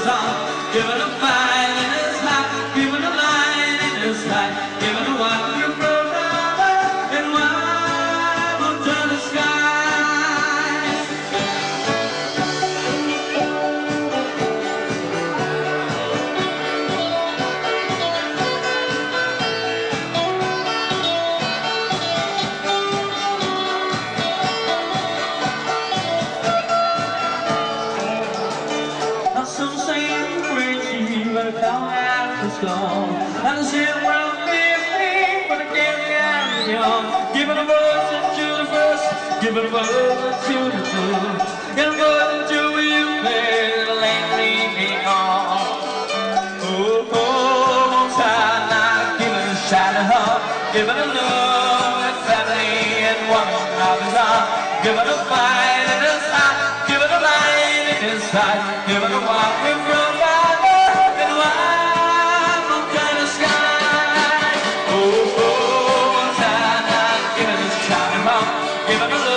song, giving a fire in his heart, giving a line in his sight, giving a wire from love and wild to the skies. Now some say I'm crazy, but I come after storm. And I say well, me, but I can't get young. Giving a verse to the verse, giving a verse to the truth. Giving a verse to you, baby, lately be on. Oh, oh, time now, giving a shot of heart, giving a love and family and one of his arms, giving a fight in his heart, giving a light in his sight, giving a walk with from and wild to the sky. Oh, oh, time now, giving a shot of heart, giving a love.